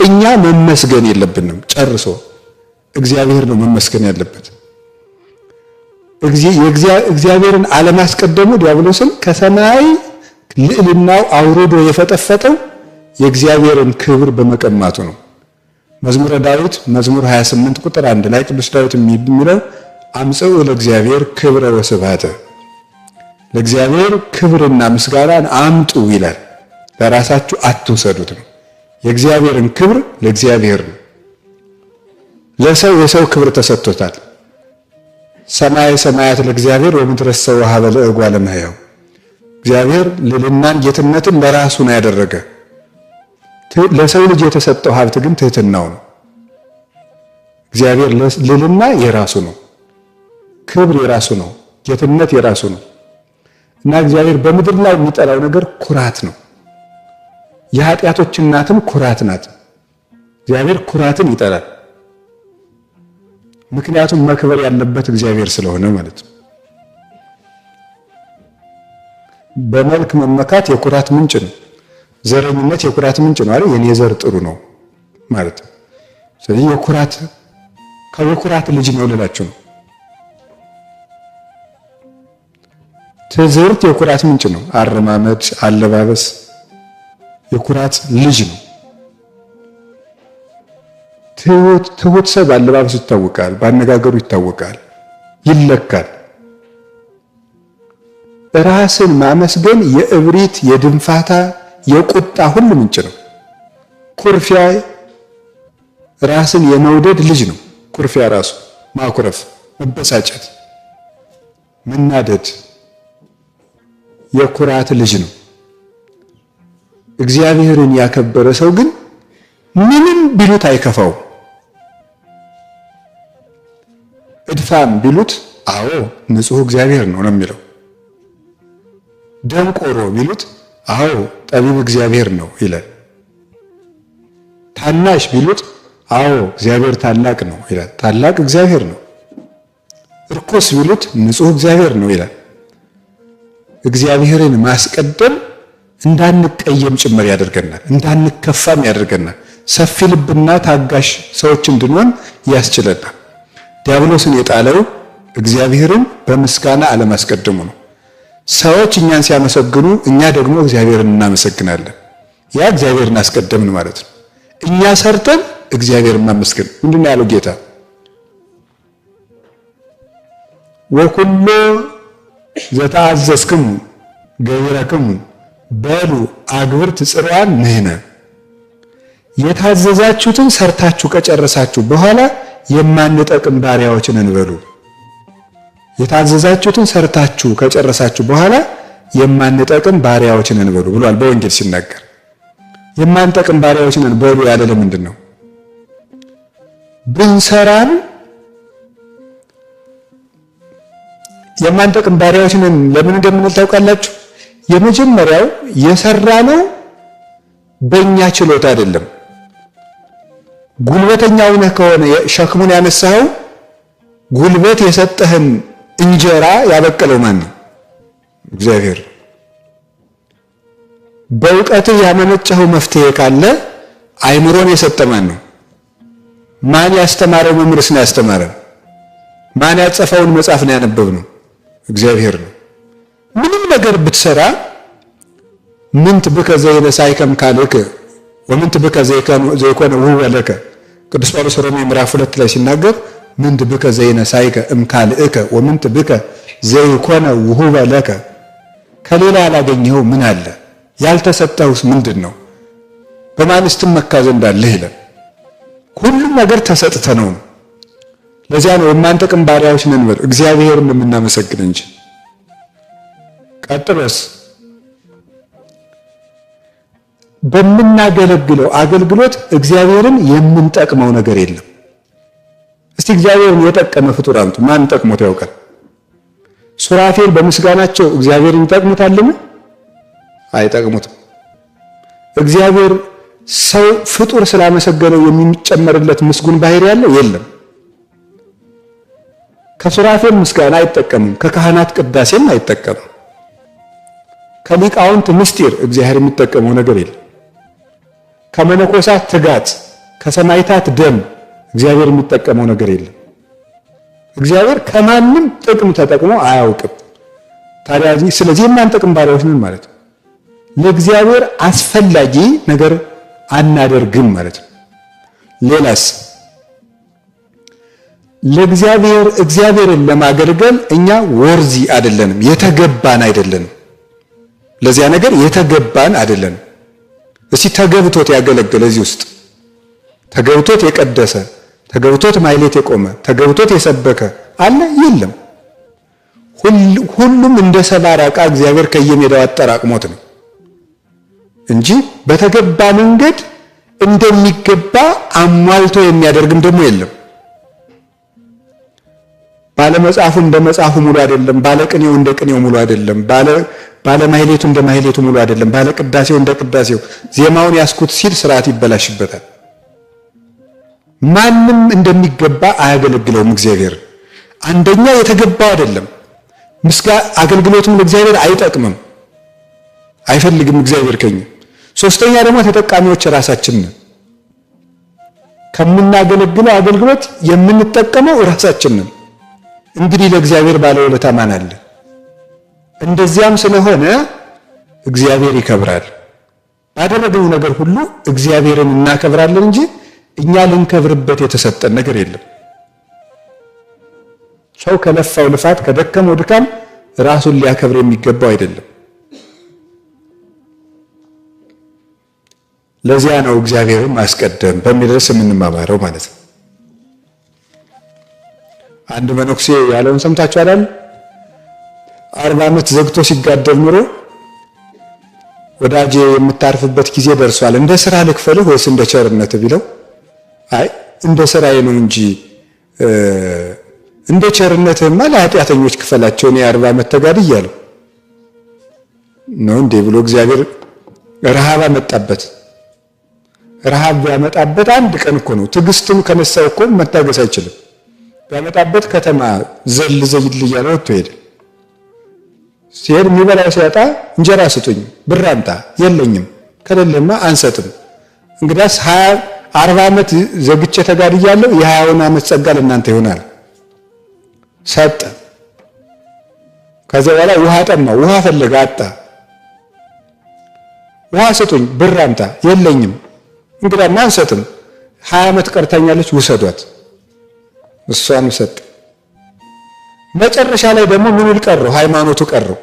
እኛ መመስገን የለብንም ጨርሶ እግዚአብሔር ነው መመስገን ያለበት። እግዚአብሔርን አለማስቀደሙ ዲያብሎስን ከሰማይ ልዕልናው አውርዶ የፈጠፈጠው የእግዚአብሔርን ክብር በመቀማቱ ነው። መዝሙረ ዳዊት መዝሙር 28 ቁጥር 1 ላይ ቅዱስ ዳዊት የሚለው አምጽኡ ለእግዚአብሔር ክብረ ወስብሐተ፣ ለእግዚአብሔር ክብርና ምስጋናን አምጡ ይላል። ለራሳችሁ አትውሰዱት ነው። የእግዚአብሔርን ክብር ለእግዚአብሔር ነው። ለሰው የሰው ክብር ተሰጥቶታል። ሰማይ ሰማያት ለእግዚአብሔር ወምድረሰ ወሀበ ለእጓለ እመሕያው። እግዚአብሔር ልዕልናን ጌትነትን ለራሱ ነው ያደረገ። ለሰው ልጅ የተሰጠው ሀብት ግን ትህትናው ነው። እግዚአብሔር ልዕልና የራሱ ነው፣ ክብር የራሱ ነው፣ ጌትነት የራሱ ነው እና እግዚአብሔር በምድር ላይ የሚጠላው ነገር ኩራት ነው። የኃጢአቶች እናትም ኩራት ናት። እግዚአብሔር ኩራትን ይጠላል። ምክንያቱም መክበር ያለበት እግዚአብሔር ስለሆነ ማለት ነው። በመልክ መመካት የኩራት ምንጭ ነው። ዘረኝነት የኩራት ምንጭ ነው አይደል? የኔ ዘር ጥሩ ነው ማለት ነው። ስለዚህ የኩራት ልጅ ነው ልላችሁ ነው። ትዝርት የኩራት ምንጭ ነው። አረማመድ፣ አለባበስ የኩራት ልጅ ነው። ትሁት ሰው በአለባበሱ ይታወቃል፣ በአነጋገሩ ይታወቃል፣ ይለካል። ራስን ማመስገን የእብሪት፣ የድንፋታ፣ የቁጣ ሁሉ ምንጭ ነው። ኩርፊያ ራስን የመውደድ ልጅ ነው። ኩርፊያ ራሱ ማኩረፍ፣ መበሳጨት፣ መናደድ የኩራት ልጅ ነው። እግዚአብሔርን ያከበረ ሰው ግን ምንም ቢሉት አይከፋውም። እድፋም ቢሉት አዎ ንጹሕ እግዚአብሔር ነው የሚለው። ደንቆሮ ቢሉት አዎ ጠቢብ እግዚአብሔር ነው ይላል። ታናሽ ቢሉት አዎ እግዚአብሔር ታላቅ ነው ይላል። ታላቅ እግዚአብሔር ነው። እርኩስ ቢሉት ንጹሕ እግዚአብሔር ነው ይላል። እግዚአብሔርን ማስቀደም እንዳንቀየም ጭምር ያደርገናል፣ እንዳንከፋም ያደርገናል። ሰፊ ልብና ታጋሽ ሰዎች እንድንሆን ያስችለናል። ዲያብሎስን የጣለው እግዚአብሔርን በምስጋና አለማስቀደሙ ነው። ሰዎች እኛን ሲያመሰግኑ እኛ ደግሞ እግዚአብሔርን እናመሰግናለን። ያ እግዚአብሔርን አስቀደምን ማለት ነው። እኛ ሰርተን እግዚአብሔርን ማመስገን ምንድን ነው ያለው ጌታ? ወኩሎ ዘተአዘዝክሙ ገቢረክሙ በሉ አግብርት ጽርዓን ንሕነ። የታዘዛችሁትን ሰርታችሁ ከጨረሳችሁ በኋላ የማንጠቅም ባሪያዎችን እንበሉ። የታዘዛችሁትን ሰርታችሁ ከጨረሳችሁ በኋላ የማንጠቅም ባሪያዎችን እንበሉ ብሏል በወንጌል ሲናገር። የማንጠቅም ባሪያዎችን እንበሉ ያለ ለምንድን ነው? ብንሰራም የማንጠቅም ባሪያዎችን ለምን እንደምንል ታውቃላችሁ? የመጀመሪያው የሰራነው በእኛ ችሎታ አይደለም። ጉልበተኛው ነህ ከሆነ ሸክሙን ያነሳኸው ጉልበት የሰጠህን እንጀራ ያበቀለው ማን ነው? እግዚአብሔር። በእውቀትህ ያመነጨኸው መፍትሄ ካለ አይምሮን የሰጠ ማን ነው? ማን ያስተማረው መምህርስ ነው ያስተማረን? ማን ያጸፈውን መጽሐፍ ነው ያነበብነው? እግዚአብሔር ነው። ምንም ነገር ብትሰራ ምንት ብከ ዘይነሳይከም ካልከ ወምንት ብከ ዘይኮነ ውህበ ለከ። ቅዱስ ጳውሎስ ሮሜ ምዕራፍ 2 ላይ ሲናገር ምንት ብከ ዘይነሳይከ እምካልእከ ወምንት ብከ ዘይኮነ ውህበ ለከ። ከሌላ ያላገኘኸው ምን አለ? ያልተሰጠውስ ምንድን ነው? በማንስ ትመካ ዘንድ አለህ ይላል። ሁሉም ነገር ተሰጥተ ነው። ለዚያ ነው የማንጠቅም ባሪያዎች ነን ብለን እግዚአብሔርን የምናመሰግን እንጂ። ቀጥሎስ በምናገለግለው አገልግሎት እግዚአብሔርን የምንጠቅመው ነገር የለም። እስቲ እግዚአብሔርን የጠቀመ ፍጡር አምጡ። ማን ጠቅሞት ያውቃል? ሱራፌል በምስጋናቸው እግዚአብሔርን ይጠቅሙታልን? አይጠቅሙትም። እግዚአብሔር ሰው ፍጡር ስላመሰገነው የሚጨመርለት ምስጉን ባህሪ ያለው የለም። ከሱራፌል ምስጋና አይጠቀምም፣ ከካህናት ቅዳሴም አይጠቀምም። ከሊቃውንት ምስጢር እግዚአብሔር የሚጠቀመው ነገር የለም። ከመነኮሳት ትጋት ከሰማዕታት ደም እግዚአብሔር የሚጠቀመው ነገር የለም። እግዚአብሔር ከማንም ጥቅም ተጠቅሞ አያውቅም። ታዲያ ስለዚህ የማንጠቅም ባሪያዎች ነን ማለት ነው። ለእግዚአብሔር አስፈላጊ ነገር አናደርግም ማለት ነው። ሌላስ እግዚአብሔርን ለማገልገል እኛ ወርዚ አይደለንም፣ የተገባን አይደለንም። ለዚያ ነገር የተገባን አይደለንም። እስቲ ተገብቶት ያገለገለ እዚህ ውስጥ ተገብቶት የቀደሰ ተገብቶት ማይሌት የቆመ ተገብቶት የሰበከ አለ? የለም። ሁሉም እንደ ሰባራ ዕቃ እግዚአብሔር ከየሜዳው አጠራቅሞት ነው እንጂ በተገባ መንገድ እንደሚገባ አሟልቶ የሚያደርግም ደግሞ የለም። ባለመጽሐፉ እንደ መጽሐፉ ሙሉ አይደለም። ባለቅኔው እንደ ቅኔው ሙሉ አይደለም። ባለማይሌቱ እንደ ማይሌቱ ሙሉ አይደለም። ባለቅዳሴው እንደ ቅዳሴው ዜማውን ያስኩት ሲል ስርዓት ይበላሽበታል። ማንም እንደሚገባ አያገለግለውም እግዚአብሔር። አንደኛ የተገባው አይደለም። አገልግሎቱም ለእግዚአብሔር አይጠቅምም፣ አይፈልግም እግዚአብሔር ከኛ። ሶስተኛ ደግሞ ተጠቃሚዎች ራሳችን ነን። ከምናገለግለው አገልግሎት የምንጠቀመው ራሳችን ነን። እንግዲህ ለእግዚአብሔር ባለውለታ ማን አለ? እንደዚያም ስለሆነ እግዚአብሔር ይከብራል። ባደረግነው ነገር ሁሉ እግዚአብሔርን እናከብራለን እንጂ እኛ ልንከብርበት የተሰጠን ነገር የለም። ሰው ከለፋው ልፋት ከደከመው ድካም ራሱን ሊያከብር የሚገባው አይደለም። ለዚያ ነው እግዚአብሔርን ማስቀደም በሚል ርዕስ የምንማማረው ማለት ነው። አንድ መነኩሴ ያለውን ሰምታችሁ አይደል? 40 ዓመት ዘግቶ ሲጋደል ኑሮ ወዳጄ የምታርፍበት ጊዜ ደርሷል፣ እንደ ስራ ልክፈልህ ወይስ እንደ ቸርነት ቢለው፣ አይ እንደ ስራዬ ነው እንጂ እንደ ቸርነትማ ለኃጢአተኞች ክፈላቸው፣ እኔ 40 ዓመት ተጋድያለሁ ነው እንዴ ብሎ እግዚአብሔር ረሃብ አመጣበት። ረሃብ ቢያመጣበት አንድ ቀን እኮ ነው። ትዕግስቱን ከነሳው እኮ መታገስ አይችልም። ቢያመጣበት ከተማ ዘል እያለ ወጥቶ ሄደ። ሲሄድ የሚበላው ሲያጣ እንጀራ ስጡኝ፣ ብር አምጣ፣ የለኝም፣ ከሌለማ አንሰጥም። እንግዲያስ 40 ዓመት ዘግቼ ተጋድያለሁ፣ የ20 ዓመት ጸጋ ለእናንተ ይሆናል። ሰጠ። ከዚያ በኋላ ውሃ ጠማው፣ ውሃ ፈለገ፣ አጣ። ውሃ ስጡኝ፣ ብር አምጣ፣ የለኝም፣ እንግዲያማ አንሰጥም፣ 20 ዓመት ቀርታኛለች፣ ውሰዷት። እሷን ሰጠ። መጨረሻ ላይ ደግሞ ምን ቀረው? ሃይማኖቱ ቀረው።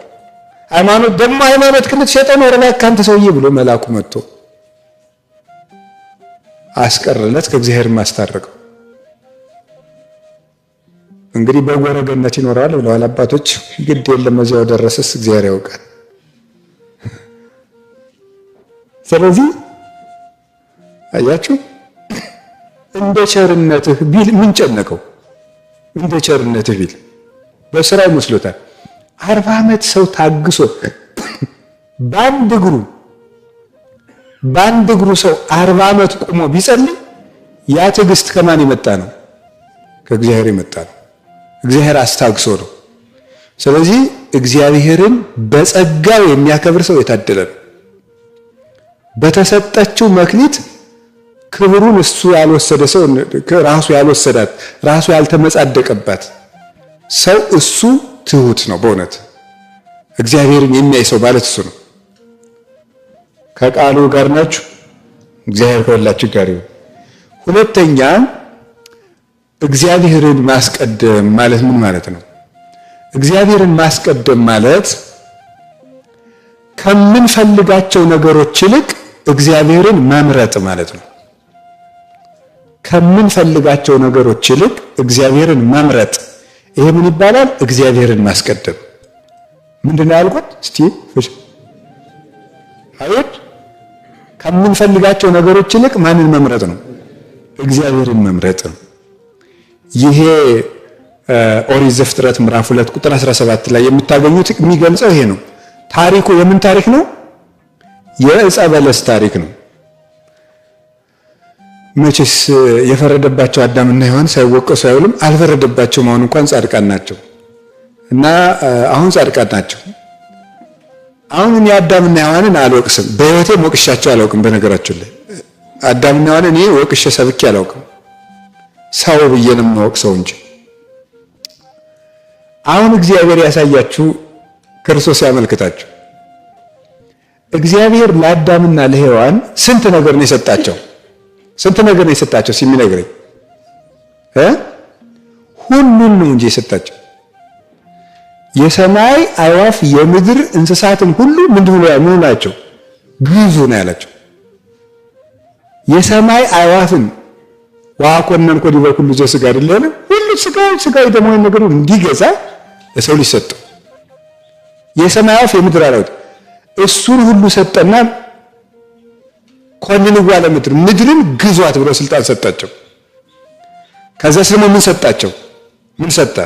ሃይማኖት ደግሞ ሃይማኖት ክልት ሸጠን ወረላ ካንተ ሰውዬ ብሎ መልአኩ መጥቶ አስቀረለት፣ ከእግዚአብሔር ማስታረቀው። እንግዲህ በጎረገነት ይኖራል ብለዋል አባቶች። ግድ የለም እዚያው ደረሰስ እግዚአብሔር ያውቃል። ስለዚህ አያችሁ እንደ ቸርነትህ ቢል ምን ጨነቀው? እንደ ቸርነትህ ቢል በስራው መስሎታል። 40 ዓመት ሰው ታግሶ በአንድ እግሩ ሰው 40 ዓመት ቆሞ ቢጸልይ ያ ትዕግስት ከማን የመጣ ነው? ከእግዚአብሔር የመጣ ነው። እግዚአብሔር አስታግሶ ነው። ስለዚህ እግዚአብሔርን በጸጋው የሚያከብር ሰው የታደለ ነው። በተሰጠችው መክሊት ክብሩን እሱ ያልወሰደ ሰው ራሱ ያልወሰዳት ራሱ ያልተመጻደቀባት ሰው እሱ ትሁት ነው። በእውነት እግዚአብሔርን የሚያይ ሰው ማለት እሱ ነው። ከቃሉ ጋር ናችሁ። እግዚአብሔር ከሁላችሁ ጋር ይሁን። ሁለተኛ እግዚአብሔርን ማስቀደም ማለት ምን ማለት ነው? እግዚአብሔርን ማስቀደም ማለት ከምንፈልጋቸው ነገሮች ይልቅ እግዚአብሔርን መምረጥ ማለት ነው። ከምንፈልጋቸው ነገሮች ይልቅ እግዚአብሔርን መምረጥ፣ ይሄ ምን ይባላል? እግዚአብሔርን ማስቀደም። ምንድነው ያልኩት? እስቲ አይት ከምንፈልጋቸው ነገሮች ይልቅ ማንን መምረጥ ነው? እግዚአብሔርን መምረጥ ነው። ይሄ ኦሪት ዘፍጥረት ምዕራፍ 2 ቁጥር 17 ላይ የምታገኙት የሚገልጸው ይሄ ነው። ታሪኩ የምን ታሪክ ነው? የዕፀ በለስ ታሪክ ነው። መቼስ የፈረደባቸው አዳምና ሔዋን ሳይወቀሱ አይውልም። አልፈረደባቸውም። አሁን እንኳን ጻድቃን ናቸው እና አሁን ጻድቃን ናቸው። አሁን እኔ አዳምና ሔዋንን አልወቅስም። በሕይወቴ ሞቅሻቸው አላውቅም። በነገራችን ላይ አዳምና ሔዋን እኔ ወቅሼ ሰብኬ አላውቅም፣ ሰው ብዬ ነው የማወቅሰው እንጂ። አሁን እግዚአብሔር ያሳያችሁ፣ ክርስቶስ ያመልክታችሁ። እግዚአብሔር ለአዳምና ለሔዋን ስንት ነገር ነው የሰጣቸው? ስንት ነገር ነው የሰጣቸው ሲሚነግረኝ ሁሉን ነው እንጂ የሰጣቸው። የሰማይ አዕዋፍ የምድር እንስሳትን ሁሉ ምንድነው ናቸው? ግዙ ነው ያላቸው። የሰማይ አዕዋፍን ዋኮነን ኮዲ በኩሉ ዘሥጋ አይደለም ሁሉ ስጋዊ ደግሞ ነገር እንዲገዛ ለሰው ልጅ ሰጠው። የሰማይ አዕዋፍ የምድር አራዊት እሱን ሁሉ ሰጠና ኮንንዋ ለምድር ምድርን ግዟት ብሎ ስልጣን ሰጣቸው። ከዛ ደግሞ ምን ሰጣቸው? ምን ሰጠ?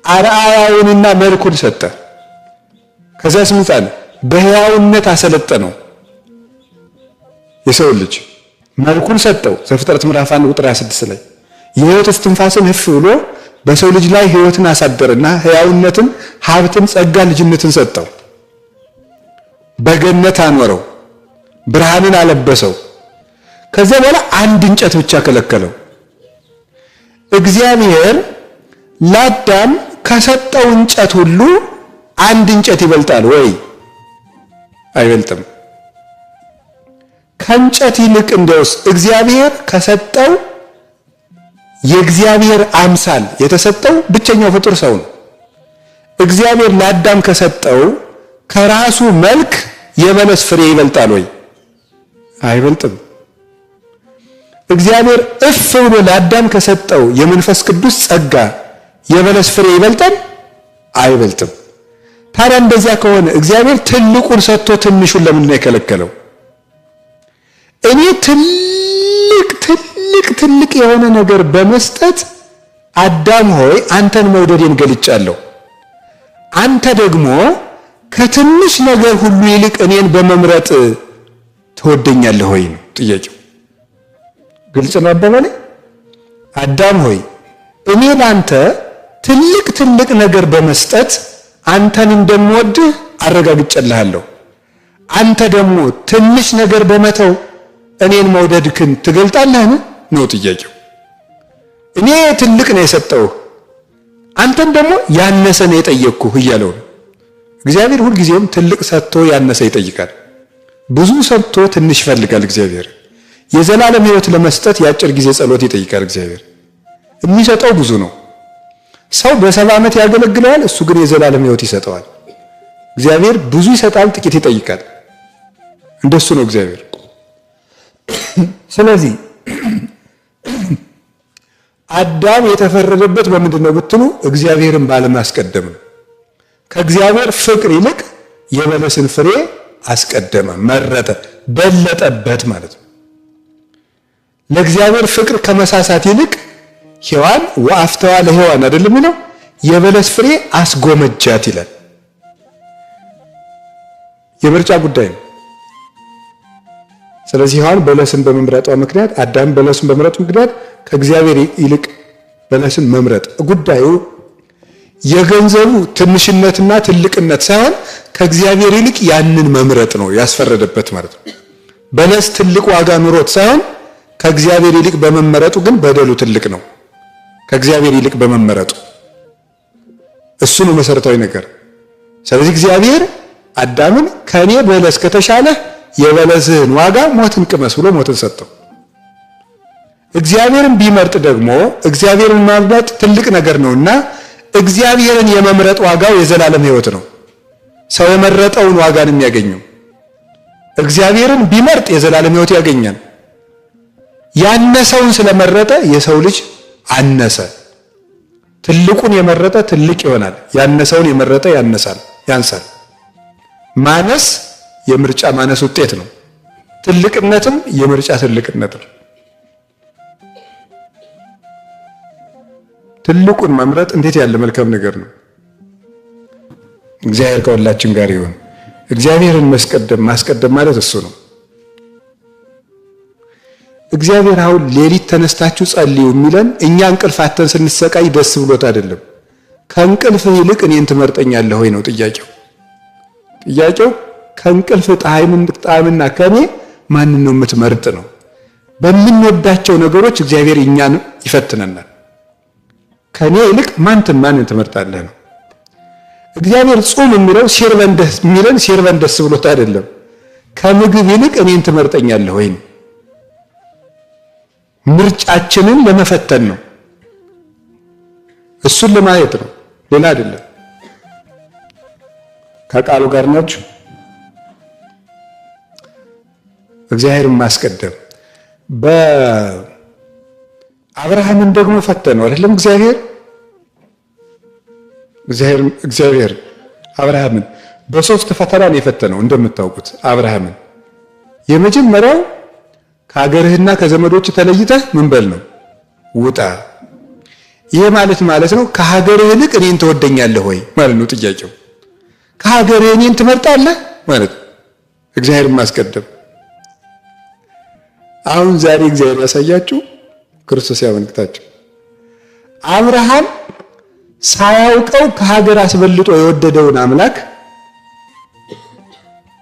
አርአያውንና መልኩን ሰጠ። ከዛ ስምጣን በሕያውነት አሰለጠነው። የሰው ልጅ መልኩን ሰጠው። ዘፍጥረት ምዕራፍ 1 ቁጥር 26 ላይ የሕይወት እስትንፋስን ህፍ ብሎ በሰው ልጅ ላይ ሕይወትን አሳደረና ሕያውነትን፣ ሀብትን፣ ጸጋ፣ ልጅነትን ሰጠው። በገነት አኖረው፣ ብርሃንን አለበሰው። ከዛ በኋላ አንድ እንጨት ብቻ ከለከለው። እግዚአብሔር ለአዳም ከሰጠው እንጨት ሁሉ አንድ እንጨት ይበልጣል ወይ? አይበልጥም። ከእንጨት ይልቅ እንደውስ እግዚአብሔር ከሰጠው የእግዚአብሔር አምሳል የተሰጠው ብቸኛው ፍጡር ሰው ነው። እግዚአብሔር ለአዳም ከሰጠው ከራሱ መልክ የበለስ ፍሬ ይበልጣል ወይ? አይበልጥም። እግዚአብሔር እፍ ብሎ ለአዳም ከሰጠው የመንፈስ ቅዱስ ጸጋ የበለስ ፍሬ ይበልጣል? አይበልጥም። ታዲያ እንደዚያ ከሆነ እግዚአብሔር ትልቁን ሰጥቶ ትንሹን ለምንድን ነው የከለከለው? እኔ ትልቅ የሆነ ነገር በመስጠት አዳም ሆይ አንተን መውደዴን ገልጫለሁ፣ አንተ ደግሞ ከትንሽ ነገር ሁሉ ይልቅ እኔን በመምረጥ ትወደኛለህ ወይ ነው ጥያቄው። ግልጽ ነው አባባሌ? አዳም ሆይ እኔ ላንተ ትልቅ ነገር በመስጠት አንተን እንደምወድህ አረጋግጬልሃለሁ፣ አንተ ደግሞ ትንሽ ነገር በመተው እኔን መውደድክን ትገልጣለህን ነው ጥያቄው። እኔ ትልቅ ነው የሰጠሁህ፣ አንተን ደግሞ ያነሰ ነው የጠየቅኩህ እያለው ነው። እግዚአብሔር ሁልጊዜም ትልቅ ሰጥቶ ያነሰ ይጠይቃል። ብዙ ሰጥቶ ትንሽ ይፈልጋል እግዚአብሔር። የዘላለም ሕይወት ለመስጠት የአጭር ጊዜ ጸሎት ይጠይቃል እግዚአብሔር። የሚሰጠው ብዙ ነው። ሰው በ70 ዓመት ያገለግለዋል፣ እሱ ግን የዘላለም ሕይወት ይሰጠዋል። እግዚአብሔር ብዙ ይሰጣል፣ ጥቂት ይጠይቃል። እንደሱ ነው እግዚአብሔር። ስለዚህ አዳም የተፈረደበት በምንድን ነው ብትሉ እግዚአብሔርን ባለማስቀደም ነው። ከእግዚአብሔር ፍቅር ይልቅ የበለስን ፍሬ አስቀደመ፣ መረጠ፣ በለጠበት ማለት ነው። ለእግዚአብሔር ፍቅር ከመሳሳት ይልቅ ሔዋን ወአፍተዋ ለሔዋን አይደለም ነው የበለስ ፍሬ አስጎመጃት ይላል። የምርጫ ጉዳይ ነው። ስለዚህ ሔዋን በለስን በመምረጧ ምክንያት አዳም በለስን በመምረጡ ምክንያት ከእግዚአብሔር ይልቅ በለስን መምረጥ ጉዳዩ የገንዘቡ ትንሽነትና ትልቅነት ሳይሆን ከእግዚአብሔር ይልቅ ያንን መምረጥ ነው ያስፈረደበት ማለት ነው። በለስ ትልቅ ዋጋ ኑሮት ሳይሆን ከእግዚአብሔር ይልቅ በመመረጡ ግን በደሉ ትልቅ ነው። ከእግዚአብሔር ይልቅ በመመረጡ እሱ ነው መሰረታዊ ነገር። ስለዚህ እግዚአብሔር አዳምን ከኔ በለስ ከተሻለ የበለስህን ዋጋ ሞትን ቅመስ ብሎ ሞትን ሰጠው። እግዚአብሔርን ቢመርጥ ደግሞ እግዚአብሔርን ማምለጥ ትልቅ ነገር ነውና እግዚአብሔርን የመምረጥ ዋጋው የዘላለም ሕይወት ነው። ሰው የመረጠውን ዋጋ ነው የሚያገኘው። እግዚአብሔርን ቢመርጥ የዘላለም ሕይወት ያገኛል። ያነሰውን ስለመረጠ የሰው ልጅ አነሰ። ትልቁን የመረጠ ትልቅ ይሆናል፣ ያነሰውን የመረጠ ያንሳል። ማነስ የምርጫ ማነስ ውጤት ነው። ትልቅነትም የምርጫ ትልቅነት ነው። ትልቁን መምረጥ እንዴት ያለ መልካም ነገር ነው። እግዚአብሔር ከሁላችን ጋር ይሁን። እግዚአብሔርን ማስቀደም ማለት እሱ ነው። እግዚአብሔር አሁን ሌሊት ተነስታችሁ ጸልዩ የሚለን እኛ እንቅልፍ አተን ስንሰቃይ ደስ ብሎት አይደለም። ከእንቅልፍ ይልቅ እኔን ትመርጠኛለህ ወይ ነው ጥያቄው። ከእንቅልፍ ጣዕምና ከኔ ማንን ነው የምትመርጥ ነው። በምንወዳቸው ነገሮች እግዚአብሔር እኛን ይፈትነናል። ከኔ ይልቅ ማንን ትመርጣለህ ነው። እግዚአብሔር ጾም የሚለው ሲርበን ደስ ብሎት አይደለም። ከምግብ ይልቅ እኔን ትመርጠኛለህ ወይ ነው። ምርጫችንን ለመፈተን ነው። እሱን ለማየት ነው፣ ሌላ አይደለም። ከቃሉ ጋር ናችሁ። እግዚአብሔርን ማስቀደም በአብርሃምን ደግሞ ፈተነው አይደለም? እግዚአብሔር አብርሃምን በሶስት ፈተና ነው የፈተነው። እንደምታውቁት አብርሃምን የመጀመሪያው ከሀገርህና ከዘመዶች ተለይተህ ምን በል ነው ውጣ። ይሄ ማለት ነው ከሀገርህ ይልቅ እኔን ትወደኛለህ ወይ ማለት ነው ጥያቄው። ከሀገርህ እኔን ትመርጣለህ ማለት ነው እግዚአብሔርን ማስቀደም። አሁን ዛሬ እግዚአብሔር ያሳያችሁ፣ ክርስቶስ ያመልክታችሁ። አብርሃም ሳያውቀው ከሀገር አስበልጦ የወደደውን አምላክ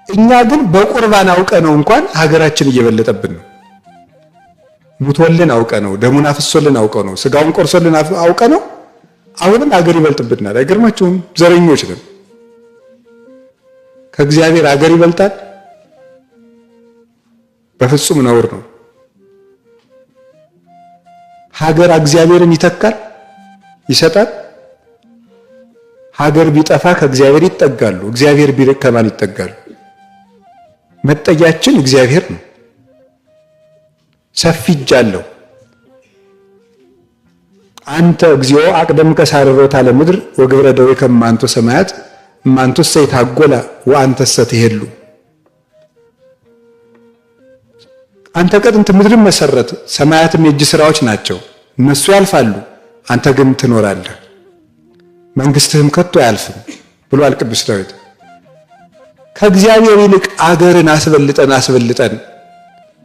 እኛ ግን በቁርባን አውቀ ነው እንኳን ሀገራችን እየበለጠብን ነው። ሙቶልን አውቀ ነው፣ ደሙን አፍሶልን አውቀ ነው፣ ስጋውን ቆርሶልን አውቀ ነው። አሁንም ሀገር ይበልጥብናል። አይገርማችሁም? ዘረኞች ነን። ከእግዚአብሔር ሀገር ይበልጣል? በፍጹም ነውር ነው። ሀገር እግዚአብሔርን ይተካል? ይሰጣል? ሀገር ቢጠፋ ከእግዚአብሔር ይጠጋሉ፣ እግዚአብሔር ቢርቅ ከማን ይጠጋሉ? መጠጊያችን እግዚአብሔር ነው። ሰፊ እጅ አለው። አንተ እግዚኦ አቅደምከ ሳርሮታ ለምድር ወግብረ ደዌ ከማንቶ ሰማያት ማንቶሰ ይታጎላ ወአንተሰ ትሄሉ። አንተ ከጥንት ምድርን መሰረት፣ ሰማያትም የእጅ ስራዎች ናቸው። እነሱ ያልፋሉ፣ አንተ ግን ትኖራለህ፣ መንግስትህም ከቶ አያልፍም ብሏል ቅዱስ ዳዊት። ከእግዚአብሔር ይልቅ አገርን አስበልጠን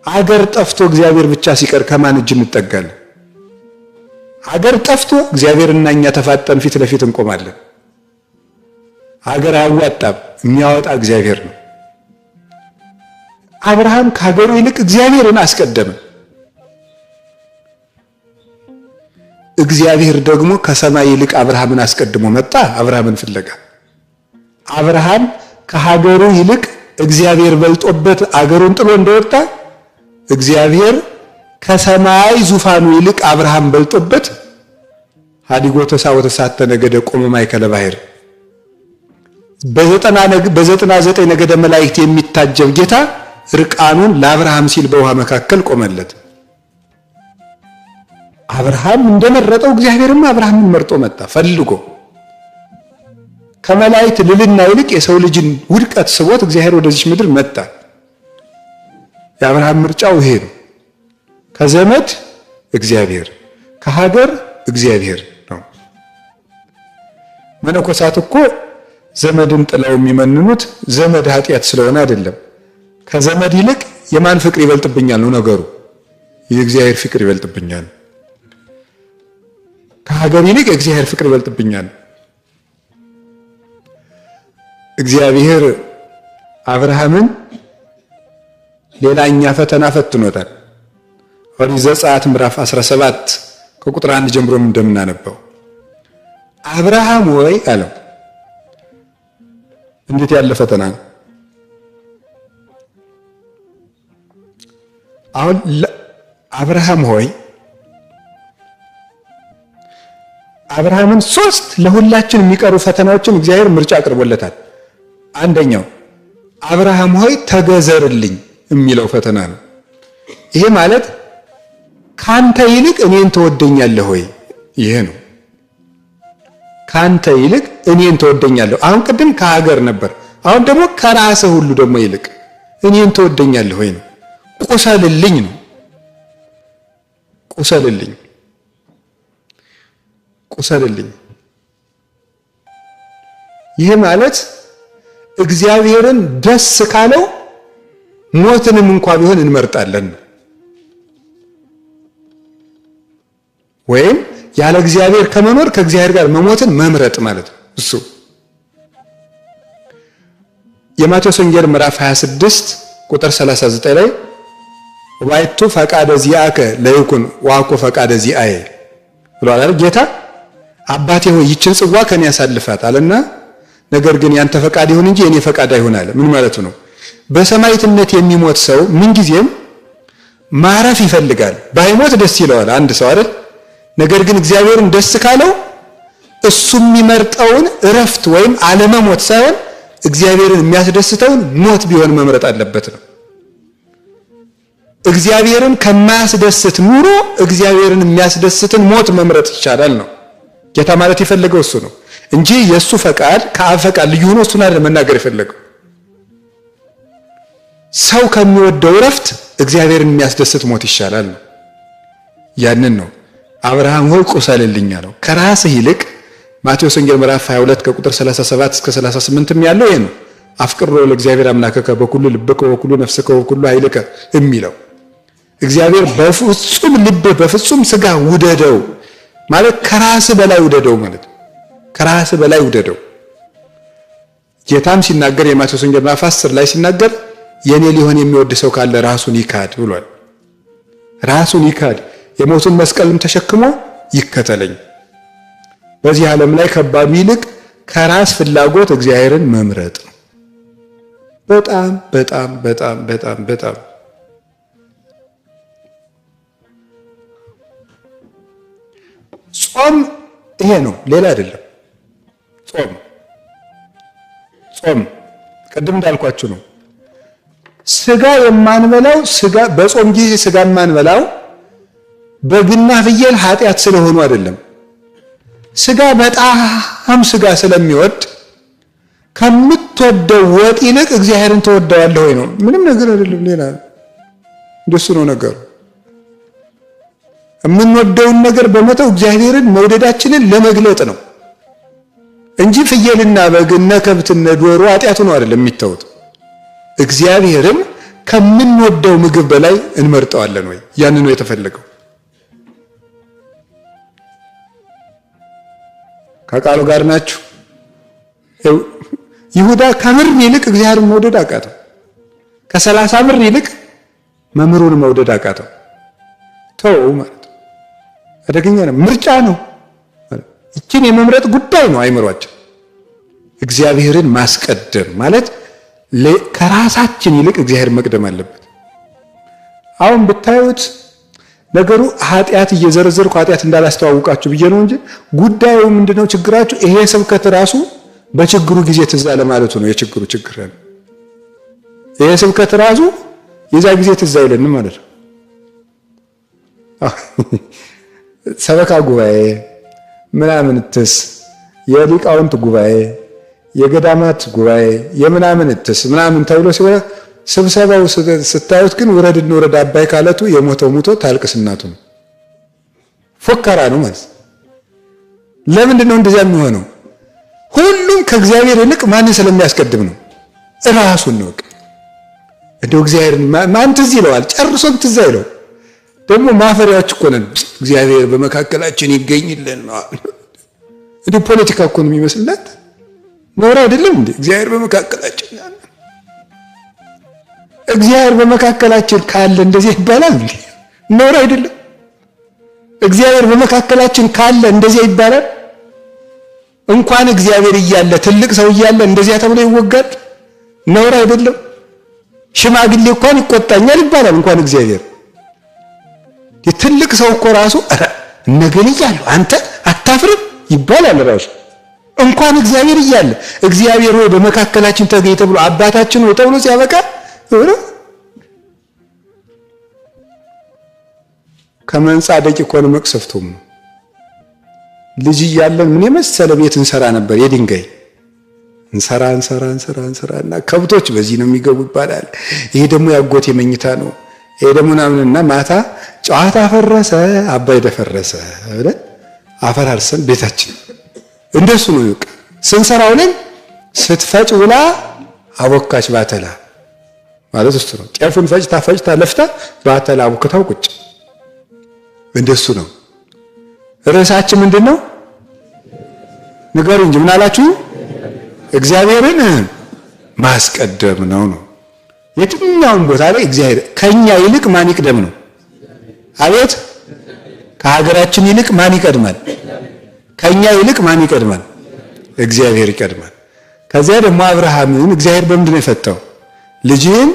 አገር ጠፍቶ እግዚአብሔር ብቻ ሲቀር ከማን እጅ እንጠጋለን? አገር ጠፍቶ እግዚአብሔርና እኛ ተፋጠን ፊት ለፊት እንቆማለን። አገር አያዋጣም፣ የሚያወጣ እግዚአብሔር ነው። አብርሃም ከሀገሩ ይልቅ እግዚአብሔርን አስቀደመ። እግዚአብሔር ደግሞ ከሰማይ ይልቅ አብርሃምን አስቀድሞ መጣ። አብርሃምን ፍለጋ አብርሃም ከሀገሩ ይልቅ እግዚአብሔር በልጦበት አገሩን ጥሎ እንደወጣ እግዚአብሔር ከሰማይ ዙፋኑ ይልቅ አብርሃም በልጦበት ሀዲጎ ተሳወተ ሳተ ነገደ ቆመ ማእከለ ባሕር በ99 ነገደ መላእክት የሚታጀብ ጌታ ርቃኑን ለአብርሃም ሲል በውሃ መካከል ቆመለት። አብርሃም እንደመረጠው እግዚአብሔርም አብርሃምን መርጦ መጣ ፈልጎ። ከመላእክት ልልና ይልቅ የሰው ልጅን ውድቀት ስቦት እግዚአብሔር ወደዚህ ምድር መጣ። የአብርሃም ምርጫው ይሄ ነው። ከዘመድ እግዚአብሔር፣ ከሀገር እግዚአብሔር ነው። መነኮሳት እኮ ዘመድን ጥለው የሚመንኑት ዘመድ ኃጢአት ስለሆነ አይደለም። ከዘመድ ይልቅ የማን ፍቅር ይበልጥብኛል ነው ነገሩ። የእግዚአብሔር ፍቅር ይበልጥብኛል። ከሀገር ይልቅ የእግዚአብሔር ፍቅር ይበልጥብኛል። እግዚአብሔር አብርሃምን ሌላኛ ፈተና ፈትኖታል። ኦሪት ዘጸአት ምዕራፍ 17 ከቁጥር 1 ጀምሮ እንደምናነበው አብርሃም ወይ አለው። እንዴት ያለ ፈተና ነው! አሁን አብርሃም ሆይ አብርሃምን ሶስት ለሁላችን የሚቀሩ ፈተናዎችን እግዚአብሔር ምርጫ አቅርቦለታል። አንደኛው አብርሃም ሆይ ተገዘርልኝ የሚለው ፈተና ነው። ይሄ ማለት ካንተ ይልቅ እኔን ትወደኛለህ ሆይ፣ ይሄ ነው። ካንተ ይልቅ እኔን ትወደኛለህ። አሁን ቅድም ከሀገር ነበር፣ አሁን ደግሞ ከራስህ ሁሉ ደግሞ ይልቅ እኔን ትወደኛለህ ሆይ ነው። ቁሰልልኝ ነው። ቁሰልልኝ። ይሄ ማለት እግዚአብሔርን ደስ ካለው ሞትንም እንኳን ቢሆን እንመርጣለን፣ ወይም ያለ እግዚአብሔር ከመኖር ከእግዚአብሔር ጋር መሞትን መምረጥ ማለት ነው። እሱ የማቴዎስ ወንጌል ምዕራፍ 26 ቁጥር 39 ላይ ወባይቱ ፈቃደ ዚአከ ለይኩን ወአኮ ፈቃደ ዚአየ ብሏል አይደል ጌታ። አባቴ ሆይ ይችን ጽዋ ከኔ ያሳልፋት አለና ነገር ግን ያንተ ፈቃድ ይሁን እንጂ የኔ ፈቃድ አይሁን አለ። ምን ማለቱ ነው? በሰማዕትነት የሚሞት ሰው ምንጊዜም ማረፍ ይፈልጋል። ባይሞት ደስ ይለዋል አንድ ሰው አይደል? ነገር ግን እግዚአብሔርን ደስ ካለው እሱ የሚመርጠውን እረፍት ወይም አለመሞት ሳይሆን እግዚአብሔርን የሚያስደስተውን ሞት ቢሆን መምረጥ አለበት ነው። እግዚአብሔርን ከማያስደስት ኑሮ እግዚአብሔርን የሚያስደስትን ሞት መምረጥ ይቻላል ነው ጌታ ማለት የፈለገው እሱ ነው እንጂ የሱ ፈቃድ ከአብ ፈቃድ ልዩ ሆኖ እሱን አይደለም መናገር የፈለገው። ሰው ከሚወደው እረፍት እግዚአብሔርን የሚያስደስት ሞት ይሻላል ነው። ያንን ነው አብርሃም ሆይ ቁሰልልኝ አለው። ከራስህ ይልቅ ማቴዎስ ወንጌል ምዕራፍ 22 ከቁጥር 37 እስከ 38 ያለው ይሄ ነው። አፍቅሮ ለእግዚአብሔር አምላከከ በኩሉ ልብከ ወበኩሉ ነፍስከ ወበኩሉ ኃይልከ የሚለው እግዚአብሔር በፍጹም ልብ በፍጹም ስጋ ውደደው ማለት ከራስ በላይ ውደደው ማለት ከራስ በላይ ውደደው። ጌታም ሲናገር የማቴዎስ ወንጌል ምዕራፍ 10 ላይ ሲናገር የኔ ሊሆን የሚወድ ሰው ካለ ራሱን ይካድ ብሏል። ራሱን ይካድ የሞቱን መስቀልም ተሸክሞ ይከተለኝ። በዚህ ዓለም ላይ ከባዱ ይልቅ ከራስ ፍላጎት እግዚአብሔርን መምረጥ ነው። በጣም በጣም በጣም በጣም በጣም ጾም ይሄ ነው፣ ሌላ አይደለም። ጾም ቅድም እንዳልኳችሁ ነው። ስጋ የማንበላው ስጋ በጾም ጊዜ ስጋ የማንበላው በግና ፍየል ኃጢአት ስለሆኑ አይደለም። ስጋ በጣም ስጋ ስለሚወድ ከምትወደው ወጥ ይልቅ እግዚአብሔርን ተወደዋለህ ወይ ነው። ምንም ነገር አይደለም፣ ሌላ እንደሱ ነው ነገሩ። የምንወደውን ነገር በመተው እግዚአብሔርን መውደዳችንን ለመግለጥ ነው እንጂ ፍየልና በግና ከብትና ዶሮ ኃጢአቱ ነው አይደለም የሚተውት። እግዚአብሔርን ከምንወደው ምግብ በላይ እንመርጠዋለን ወይ? ያን ነው የተፈለገው። ከቃሉ ጋር ናችሁ? ይሁዳ ከምር ይልቅ እግዚአብሔርን መውደድ አቃተው። ከ30 ብር ይልቅ መምህሩን መውደድ አቃተው። ተው ማለት አደገኛ ነው። ምርጫ ነው። ይችን የመምረጥ ጉዳይ ነው አይምሯችን። እግዚአብሔርን ማስቀደም ማለት ከራሳችን ይልቅ እግዚአብሔር መቅደም አለበት። አሁን ብታዩት ነገሩ ኃጢአት እየዘረዘርኩ ኃጢአት እንዳላስተዋውቃችሁ ብዬ ነው እንጂ ጉዳዩ ምንድነው? ችግራችሁ ይሄ ስብከት ራሱ በችግሩ ጊዜ ትዝ አለ ማለቱ ነው። የችግሩ ችግር ነው። ይሄ ስብከት ራሱ የዛ ጊዜ ትዝ አይለንም ማለት ነው። ሰበካ ጉባኤ ምናምን ትስ የሊቃውንት ጉባኤ የገዳማት ጉባኤ የምናምን ትስ ምናምን ተብሎ ሲወራ ስብሰባው ስታዩት ግን ውረድ እንውረድ አባይ ካለቱ የሞተው ሙቶ ታልቅስ እናቱ ነው። ፎከራ ነው ማለት። ለምንድን ነው እንደዚያ የሚሆነው? ሁሉም ከእግዚአብሔር ይልቅ ማንን ስለሚያስቀድም ነው? ራሱን ነው። እንደው እግዚአብሔርን ማን ትዝ ይለዋል? ጨርሶም ትዝ አይለው። ደግሞ ማፈሪያዎች እኮ ነን። እግዚአብሔር በመካከላችን ይገኝልን ነው። እንደ ፖለቲካ እኮ ነው የሚመስልላት። ኖር አይደለም እንዴ? እግዚአብሔር በመካከላችን እግዚአብሔር በመካከላችን ካለ እንደዚህ ይባላል እንዴ? ኖር አይደለም? እግዚአብሔር በመካከላችን ካለ እንደዚህ ይባላል? እንኳን እግዚአብሔር እያለ ትልቅ ሰው እያለ እንደዚያ ተብሎ ይወጋል? ኖር አይደለም? ሽማግሌ እንኳን ይቆጣኛል ይባላል እንኳን እግዚአብሔር። ትልቅ ሰው እኮ ራሱ እነገሌ እያሉ አንተ አታፍርም ይባላል ራሱ። እንኳን እግዚአብሔር እያለ እግዚአብሔር ሆይ በመካከላችን ተገኝ ተብሎ አባታችን ሆይ ተብሎ ሲያበቃ ከመንጻደቅ እኮ ነው መቅሰፍቱም። ልጅ እያለን ምን የመሰለ ቤት እንሰራ ነበር። የድንጋይ እንሰራና ከብቶች በዚህ ነው የሚገቡ ይባላል። ይሄ ደግሞ ያጎት የመኝታ ነው። ይሄ ደግሞ ምናምንና ማታ ጨዋታ ፈረሰ አባይ ደፈረሰ ብለን አፈራርሰን ቤታችን እንደሱ ነው ይወቅ ስንሰራው ነን። ስትፈጭ ውላ አቦካች ባተላ ማለት እሱ ነው። ጤፉን ፈጭታ ለፍታ ባተላ አቦክታው ቁጭ እንደሱ ነው። ርዕሳችን ምንድነው? ንገሩ እንጂ ምን አላችሁ? እግዚአብሔርን ማስቀደም ነው። የትኛውም ቦታ ላይ እግዚአብሔር ከኛ ይልቅ ማን ይቅደም ነው? አቤት ከሀገራችን ይልቅ ማን ይቀድማል? ከኛ ይልቅ ማን ይቀድማል? እግዚአብሔር ይቀድማል። ከዚያ ደግሞ አብርሃምን እግዚአብሔር በምንድን ነው የፈታው? ልጅህን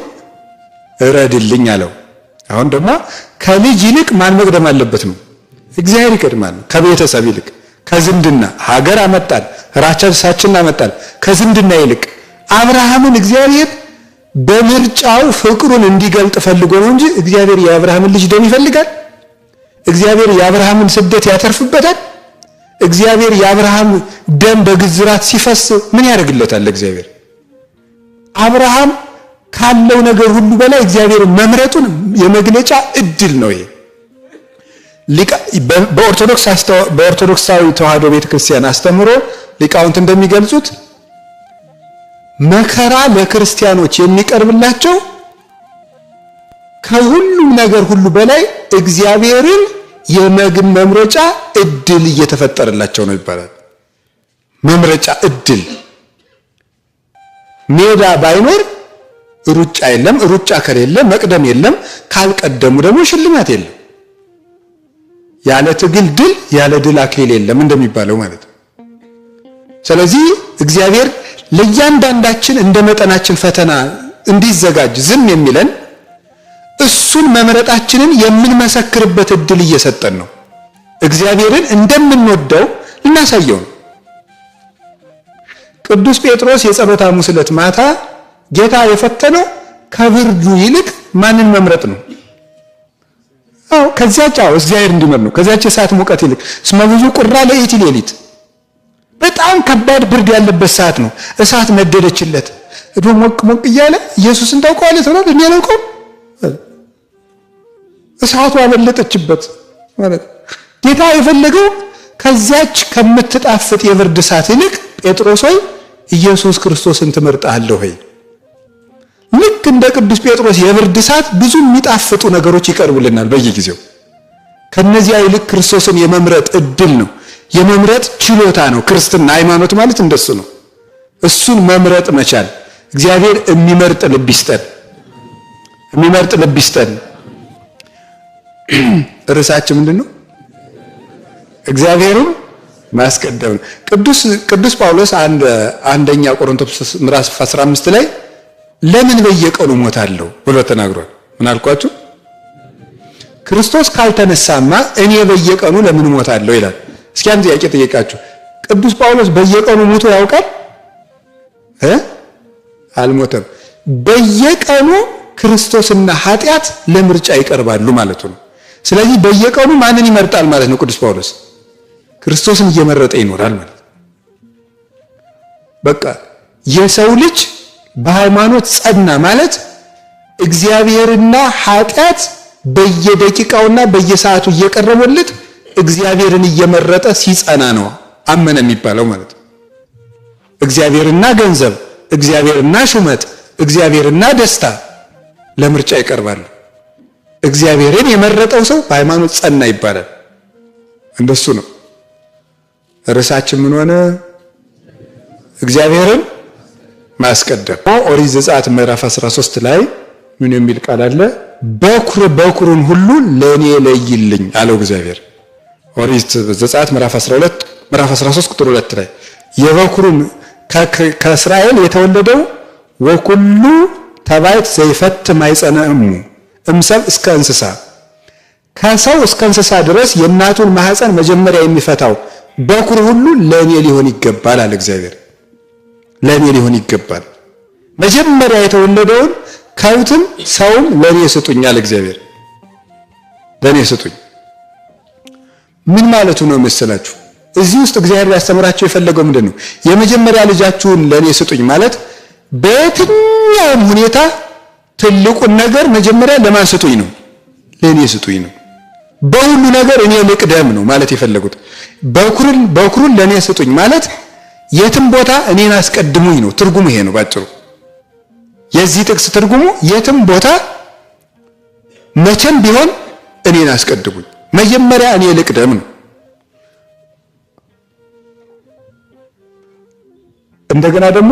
እረድልኝ አለው። አሁን ደግሞ ከልጅ ይልቅ ማን መቅደም አለበት ነው? እግዚአብሔር ይቀድማል። ከቤተሰብ ይልቅ ከዝምድና ሀገር አመጣል፣ ራሳችንን አመጣል። ከዝምድና ይልቅ አብርሃምን እግዚአብሔር በምርጫው ፍቅሩን እንዲገልጥ ፈልጎ ነው እንጂ እግዚአብሔር የአብርሃምን ልጅ ደም ይፈልጋል? እግዚአብሔር የአብርሃምን ስደት ያተርፍበታል? እግዚአብሔር የአብርሃም ደም በግዝራት ሲፈስ ምን ያደርግለታል? እግዚአብሔር አብርሃም ካለው ነገር ሁሉ በላይ እግዚአብሔር መምረጡን የመግለጫ እድል ነው። ይሄ በኦርቶዶክሳዊ ተዋሕዶ ቤተክርስቲያን አስተምሮ ሊቃውንት እንደሚገልጹት መከራ ለክርስቲያኖች የሚቀርብላቸው ከሁሉም ነገር ሁሉ በላይ እግዚአብሔርን መምረጫ እድል እየተፈጠረላቸው ነው ይባላል። መምረጫ እድል ሜዳ ባይኖር ሩጫ የለም፣ ሩጫ ከሌለ መቅደም የለም፣ ካልቀደሙ ደግሞ ሽልማት የለም። ያለ ትግል ድል፣ ያለ ድል አክሊል የለም እንደሚባለው ማለት ነው። ስለዚህ እግዚአብሔር ለእያንዳንዳችን እንደ መጠናችን ፈተና እንዲዘጋጅ ዝም የሚለን እሱን መምረጣችንን የምንመሰክርበት እድል እየሰጠን ነው። እግዚአብሔርን እንደምንወደው ልናሳየው ነው። ቅዱስ ጴጥሮስ የጸሎተ ሐሙስ ዕለት ማታ ጌታ የፈተነው ከብርዱ ይልቅ ማንን መምረጥ ነው? ከዚያች እግዚአብሔር እንዲመር ነው። ከዚያች የሰዓት ሙቀት ይልቅ እስመ ብዙ ቁራ ለኢቲ ሌሊት፣ በጣም ከባድ ብርድ ያለበት ሰዓት ነው። እሳት ነደደችለት። እዶ ሞቅ ሞቅ እያለ ኢየሱስን ታውቀዋለህ ተብሏል። እኔ አላውቀውም። እሳቱ አበለጠችበት ማለት ጌታ የፈለገው ከዚያች ከምትጣፍጥ የብርድ እሳት ይልቅ ጴጥሮስ ሆይ ኢየሱስ ክርስቶስን ትመርጣለህ ሆይ። ልክ እንደ ቅዱስ ጴጥሮስ የብርድ እሳት ብዙ የሚጣፍጡ ነገሮች ይቀርቡልናል በየጊዜው። ከነዚያ ይልቅ ክርስቶስን የመምረጥ እድል ነው፣ የመምረጥ ችሎታ ነው። ክርስትና ሃይማኖት ማለት እንደሱ ነው። እሱን መምረጥ መቻል። እግዚአብሔር የሚመርጥ ልብ ይስጠን፣ የሚመርጥ ልብ ይስጠን። ርዕሳችን ምንድነው? እግዚአብሔርን ማስቀደም። ቅዱስ ጳውሎስ አንደኛ ቆሮንቶስ ምዕራፍ 15 ላይ ለምን በየቀኑ ሞታለሁ ብሎ ተናግሯል። ምን አልኳችሁ? ክርስቶስ ካልተነሳማ እኔ በየቀኑ ለምን ሞታለሁ ይላል። እስኪ አንድ ጥያቄ ጠይቃችሁ፣ ቅዱስ ጳውሎስ በየቀኑ ሞቶ ያውቃል? አልሞተም። በየቀኑ ክርስቶስና ኃጢአት ለምርጫ ይቀርባሉ ማለቱ ነው። ስለዚህ በየቀኑ ማንን ይመርጣል ማለት ነው? ቅዱስ ጳውሎስ ክርስቶስን እየመረጠ ይኖራል ማለት ነው። በቃ የሰው ልጅ በሃይማኖት ጸና ማለት እግዚአብሔርና ኃጢአት በየደቂቃውና በየሰዓቱ እየቀረበለት እግዚአብሔርን እየመረጠ ሲጸና ነው አመነ የሚባለው ማለት ነው። እግዚአብሔርና ገንዘብ፣ እግዚአብሔርና ሹመት፣ እግዚአብሔርና ደስታ ለምርጫ ይቀርባሉ። እግዚአብሔርን የመረጠው ሰው በሃይማኖት ጸና ይባላል። እንደሱ ነው። ርዕሳችን ምን ሆነ? እግዚአብሔርን ማስቀደም። ኦሪት ዘጸአት ምዕራፍ 13 ላይ ምን የሚል ቃል አለ? በኩሩን ሁሉ ለኔ ለይልኝ አለው እግዚአብሔር። ኦሪት ዘጸአት ምዕራፍ 13 ቁጥር 2 ላይ የበኩሩን ከእስራኤል የተወለደው ወኩሉ ተባይት ዘይፈት ማይጸነሙ እምሰብ እስከ እንስሳ፣ ከሰው እስከ እንስሳ ድረስ የእናቱን ማህፀን መጀመሪያ የሚፈታው በኩር ሁሉ ለኔ ሊሆን ይገባል አለ እግዚአብሔር። ለኔ ሊሆን ይገባል። መጀመሪያ የተወለደውን ከብትም ሰውም ለኔ ስጡኝ አለ እግዚአብሔር። ለኔ ስጡኝ ምን ማለቱ ነው መሰላችሁ? እዚህ ውስጥ እግዚአብሔር ያስተምራቸው የፈለገው ምንድነው? የመጀመሪያ ልጃችሁን ለኔ ስጡኝ ማለት በየትኛውም ሁኔታ ትልቁን ነገር መጀመሪያ ለማን ስጡኝ ነው? ለኔ ስጡኝ ነው። በሁሉ ነገር እኔ ልቅደም ነው ማለት የፈለጉት። በኩሩን ለኔ ስጡኝ ማለት የትም ቦታ እኔን አስቀድሙኝ ነው። ትርጉሙ ይሄ ነው ባጭሩ። የዚህ ጥቅስ ትርጉሙ የትም ቦታ መቼም ቢሆን እኔን አስቀድሙኝ፣ መጀመሪያ እኔ ልቅደም ነው። እንደገና ደግሞ